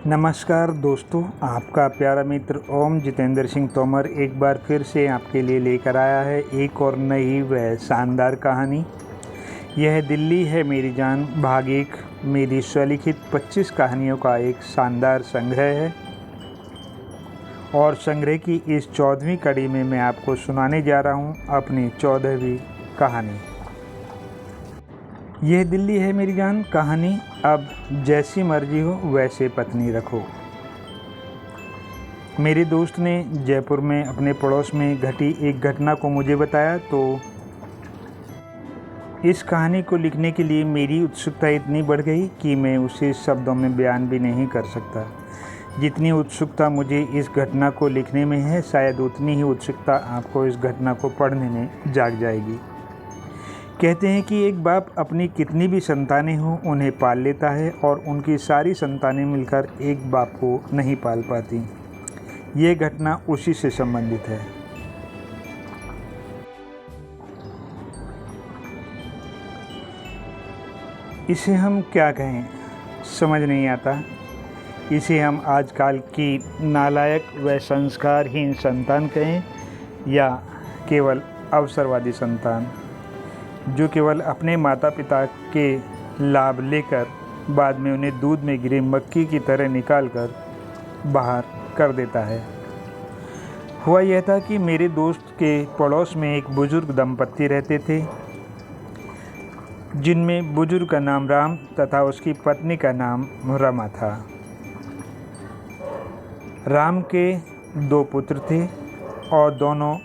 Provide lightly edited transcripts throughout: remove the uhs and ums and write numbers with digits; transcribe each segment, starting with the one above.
नमस्कार दोस्तों, आपका प्यारा मित्र ओम जितेंद्र सिंह तोमर एक बार फिर से आपके लिए लेकर आया है एक और नई व शानदार कहानी। यह दिल्ली है मेरी जान भाग 1 मेरी स्वलिखित 25 कहानियों का एक शानदार संग्रह है और संग्रह की इस 14वीं कड़ी में मैं आपको सुनाने जा रहा हूँ अपनी 14वीं कहानी। यह दिल्ली है मेरी जान कहानी अब जैसी मर्जी हो वैसे पत्नी रखो। मेरे दोस्त ने जयपुर में अपने पड़ोस में घटी एक घटना को मुझे बताया तो इस कहानी को लिखने के लिए मेरी उत्सुकता इतनी बढ़ गई कि मैं उसे शब्दों में बयान भी नहीं कर सकता। जितनी उत्सुकता मुझे इस घटना को लिखने में है, शायद उतनी ही उत्सुकता आपको इस घटना को पढ़ने में जाग जाएगी। कहते हैं कि एक बाप अपनी कितनी भी संतानें हों उन्हें पाल लेता है और उनकी सारी संतानें मिलकर एक बाप को नहीं पाल पाती। ये घटना उसी से संबंधित है। इसे हम क्या कहें समझ नहीं आता। इसे हम आजकल की नालायक व संस्कारहीन संतान कहें या केवल अवसरवादी संतान, जो केवल अपने माता पिता के लाभ लेकर बाद में उन्हें दूध में गिरी मक्खी की तरह निकालकर बाहर कर देता है। हुआ यह था कि मेरे दोस्त के पड़ोस में एक बुजुर्ग दंपत्ति रहते थे, जिनमें बुजुर्ग का नाम राम तथा उसकी पत्नी का नाम रमा था। राम के 2 पुत्र थे और दोनों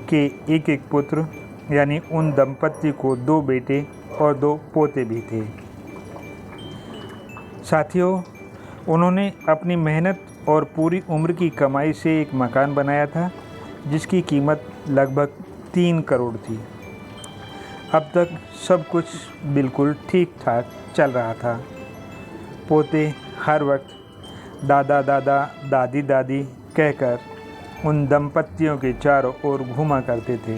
के एक पुत्र, यानी उन दंपत्ति को 2 बेटे और 2 पोते भी थे। साथियों, उन्होंने अपनी मेहनत और पूरी उम्र की कमाई से एक मकान बनाया था जिसकी कीमत लगभग 3 करोड़ थी। अब तक सब कुछ बिल्कुल ठीक ठाक चल रहा था। पोते हर वक्त दादा दादा दादी दादी कहकर उन दंपत्तियों के चारों ओर घूमा करते थे।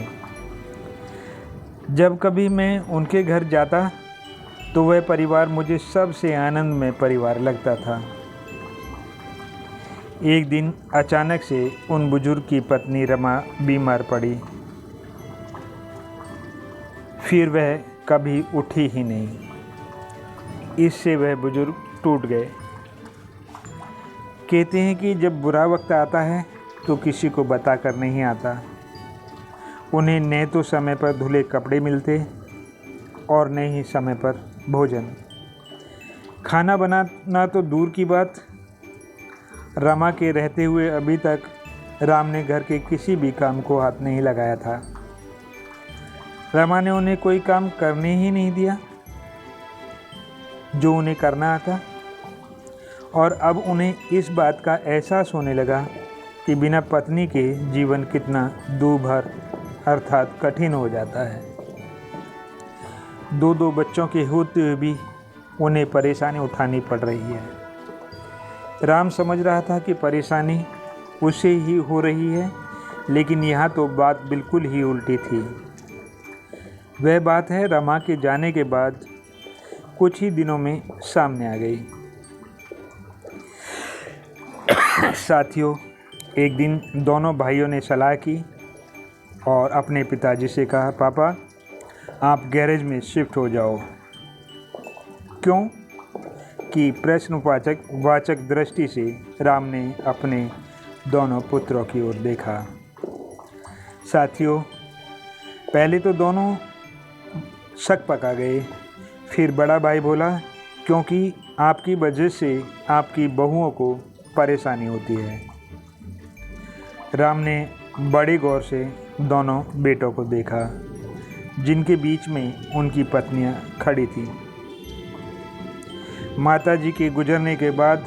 जब कभी मैं उनके घर जाता तो वह परिवार मुझे सबसे आनंदमय परिवार लगता था। एक दिन अचानक से उन बुजुर्ग की पत्नी रमा बीमार पड़ी। फिर वह कभी उठी ही नहीं। इससे वह बुजुर्ग टूट गए। कहते हैं कि जब बुरा वक्त आता है तो किसी को बताकर नहीं आता। उन्हें न तो समय पर धुले कपड़े मिलते और न ही समय पर भोजन। खाना बनाना तो दूर की बात, रमा के रहते हुए अभी तक राम ने घर के किसी भी काम को हाथ नहीं लगाया था। रमा ने उन्हें कोई काम करने ही नहीं दिया जो उन्हें करना आता, और अब उन्हें इस बात का एहसास होने लगा कि बिना पत्नी के जीवन कितना दूभर अर्थात कठिन हो जाता है। 2 बच्चों के होते हुए भी उन्हें परेशानी उठानी पड़ रही है। राम समझ रहा था कि परेशानी उसे ही हो रही है, लेकिन यहाँ तो बात बिल्कुल ही उल्टी थी। वह बात है रमा के जाने के बाद कुछ ही दिनों में सामने आ गई। साथियों, एक दिन दोनों भाइयों ने सलाह की और अपने पिताजी से कहा, पापा आप गैरेज में शिफ्ट हो जाओ। क्यों? कि प्रश्नवाचक दृष्टि से राम ने अपने दोनों पुत्रों की ओर देखा। साथियों, पहले तो दोनों शक पका गए। फिर बड़ा भाई बोला, क्योंकि आपकी वजह से आपकी बहुओं को परेशानी होती है। राम ने बड़े गौर से दोनों बेटों को देखा, जिनके बीच में उनकी पत्नियां खड़ी थीं। माताजी के गुजरने के बाद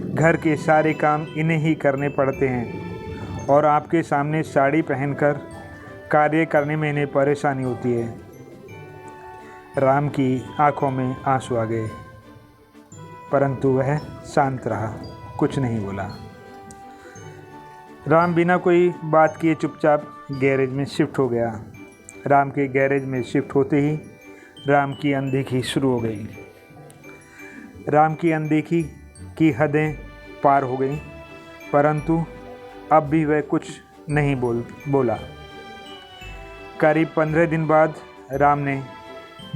घर के सारे काम इन्हें ही करने पड़ते हैं और आपके सामने साड़ी पहनकर कार्य करने में इन्हें परेशानी होती है। राम की आंखों में आंसू आ गए, परंतु वह शांत रहा, कुछ नहीं बोला। राम बिना कोई बात किए चुपचाप गैरेज में शिफ्ट हो गया। राम के गैरेज में शिफ्ट होते ही राम की अनदेखी शुरू हो गई। राम की अनदेखी की हदें पार हो गई, परंतु अब भी वह कुछ नहीं बोला। करीब 15 दिन बाद राम ने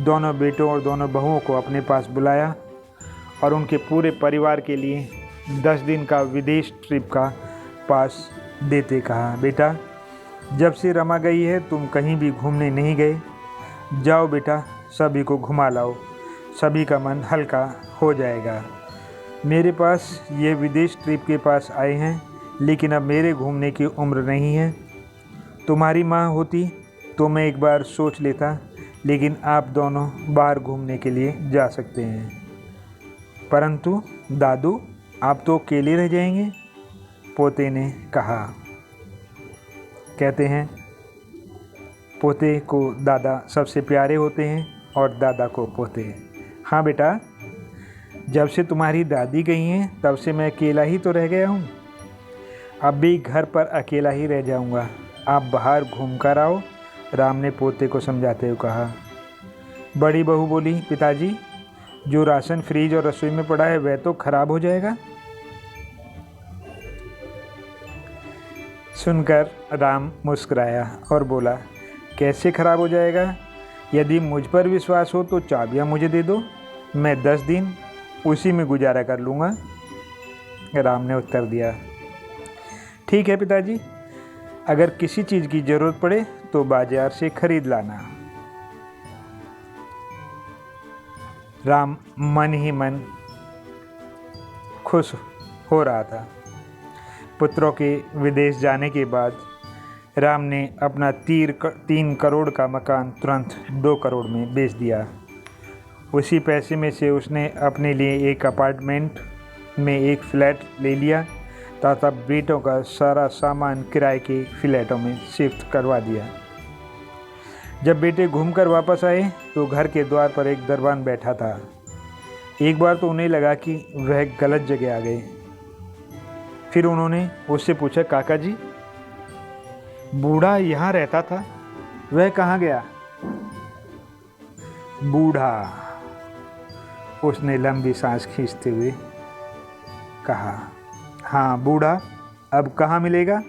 दोनों बेटों और दोनों बहुओं को अपने पास बुलाया और उनके पूरे परिवार के लिए 10 दिन का विदेश ट्रिप का पास देते कहा, बेटा जब से रमा गई है तुम कहीं भी घूमने नहीं गए, जाओ बेटा सभी को घुमा लाओ, सभी का मन हल्का हो जाएगा। मेरे पास ये विदेश ट्रिप के पास आए हैं, लेकिन अब मेरे घूमने की उम्र नहीं है। तुम्हारी माँ होती तो मैं एक बार सोच लेता, लेकिन आप दोनों बाहर घूमने के लिए जा सकते हैं, परंतु दादू आप तो अकेले रह जाएंगे, पोते ने कहा। कहते हैं पोते को दादा सबसे प्यारे होते हैं और दादा को पोते। हाँ बेटा, जब से तुम्हारी दादी गई हैं तब से मैं अकेला ही तो रह गया हूँ, अब भी घर पर अकेला ही रह जाऊँगा, आप बाहर घूम कर आओ, राम ने पोते को समझाते हुए कहा। बड़ी बहू बोली, पिताजी जो राशन फ्रिज और रसोई में पड़ा है वह तो खराब हो जाएगा। सुनकर राम मुस्कुराया और बोला, कैसे खराब हो जाएगा? यदि मुझ पर विश्वास हो तो चाबियाँ मुझे दे दो, मैं 10 दिन उसी में गुजारा कर लूँगा। राम ने उत्तर दिया, ठीक है पिताजी, अगर किसी चीज़ की ज़रूरत पड़े तो बाजार से खरीद लाना। राम मन ही मन खुश हो रहा था। पुत्रों के विदेश जाने के बाद राम ने अपना 3 करोड़ का मकान तुरंत 2 करोड़ में बेच दिया। उसी पैसे में से उसने अपने लिए एक अपार्टमेंट में एक फ्लैट ले लिया तथा बेटों का सारा सामान किराए के फ्लैटों में शिफ्ट करवा दिया। जब बेटे घूमकर वापस आए तो घर के द्वार पर एक दरबान बैठा था। एक बार तो उन्हें लगा कि वह गलत जगह आ गए। फिर उन्होंने उससे पूछा, काका जी बूढ़ा यहाँ रहता था, वह कहाँ गया? बूढ़ा, उसने लंबी सांस खींचते हुए कहा। हाँ बूढ़ा अब कहाँ मिलेगा?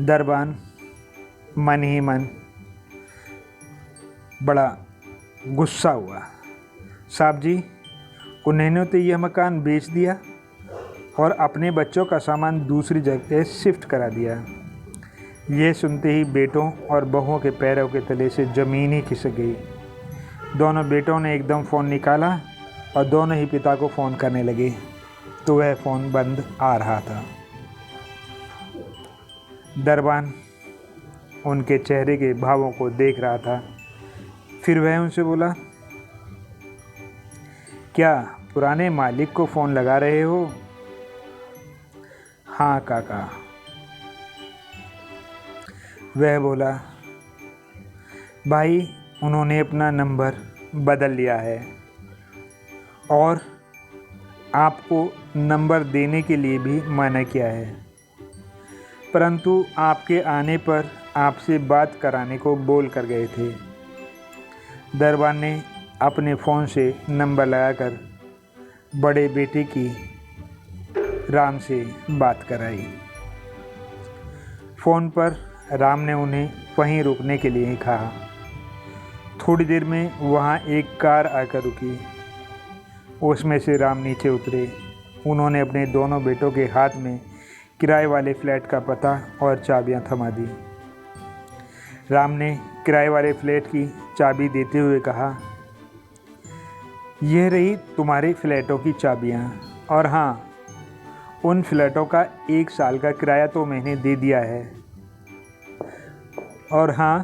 दरबान मन ही मन बड़ा गुस्सा हुआ। साहब जी, उन्होंने तो यह मकान बेच दिया और अपने बच्चों का सामान दूसरी जगह शिफ्ट करा दिया। यह सुनते ही बेटों और बहुओं के पैरों के तले से ज़मीन ही खिसक गई। दोनों बेटों ने एकदम फ़ोन निकाला और दोनों ही पिता को फ़ोन करने लगे, तो वह फ़ोन बंद आ रहा था। दरबान उनके चेहरे के भावों को देख रहा था। फिर वह उनसे बोला, क्या पुराने मालिक को फ़ोन लगा रहे हो? हाँ काका। वह बोला, भाई उन्होंने अपना नंबर बदल लिया है और आपको नंबर देने के लिए भी मना किया है, परंतु आपके आने पर आपसे बात कराने को बोल कर गए थे। दरबान ने अपने फ़ोन से नंबर लगाकर बड़े बेटे की राम से बात कराई। फ़ोन पर राम ने उन्हें वहीं रुकने के लिए कहा। थोड़ी देर में वहाँ एक कार आकर रुकी। उसमें से राम नीचे उतरे। उन्होंने अपने दोनों बेटों के हाथ में किराए वाले फ्लैट का पता और चाबियाँ थमा दी। राम ने किराए वाले फ्लैट की चाबी देते हुए कहा, यह रही तुम्हारे फ्लैटों की चाबियाँ, और हाँ, उन फ्लैटों का 1 साल का किराया तो मैंने दे दिया है। और हाँ,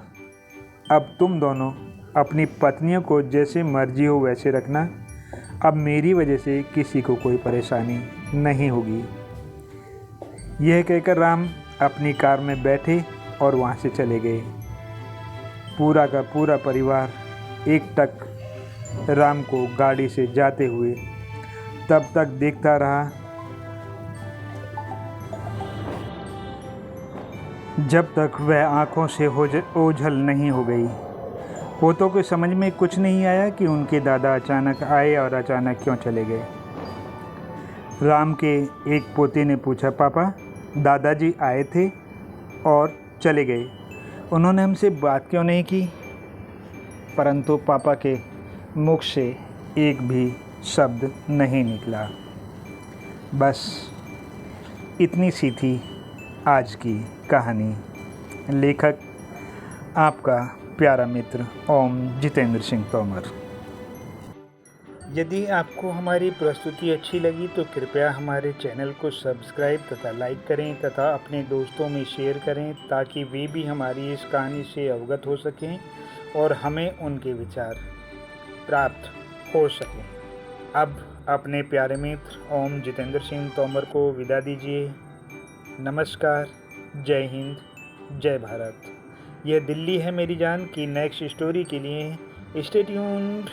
अब तुम दोनों अपनी पत्नियों को जैसे मर्जी हो वैसे रखना। अब मेरी वजह से किसी को कोई परेशानी नहीं होगी। यह कहकर राम अपनी कार में बैठे और वहाँ से चले गए। पूरा का पूरा परिवार एकटक राम को गाड़ी से जाते हुए तब तक देखता रहा जब तक वह आँखों से ओझल नहीं हो गई। पोतों को समझ में कुछ नहीं आया कि उनके दादा अचानक आए और अचानक क्यों चले गए। राम के एक पोते ने पूछा, पापा, दादाजी आए थे और चले गए, उन्होंने हमसे बात क्यों नहीं की? परंतु पापा के मुख से एक भी शब्द नहीं निकला। बस इतनी सी थी आज की कहानी। लेखक आपका प्यारा मित्र ओम जितेंद्र सिंह तोमर। यदि आपको हमारी प्रस्तुति अच्छी लगी तो कृपया हमारे चैनल को सब्सक्राइब तथा लाइक करें तथा अपने दोस्तों में शेयर करें ताकि वे भी हमारी इस कहानी से अवगत हो सकें और हमें उनके विचार प्राप्त हो सकें। अब अपने प्यारे मित्र ओम जितेंद्र सिंह तोमर को विदा दीजिए। नमस्कार, जय हिंद, जय भारत। यह दिल्ली है मेरी जान की नेक्स्ट स्टोरी के लिए स्टे ट्यून्ड।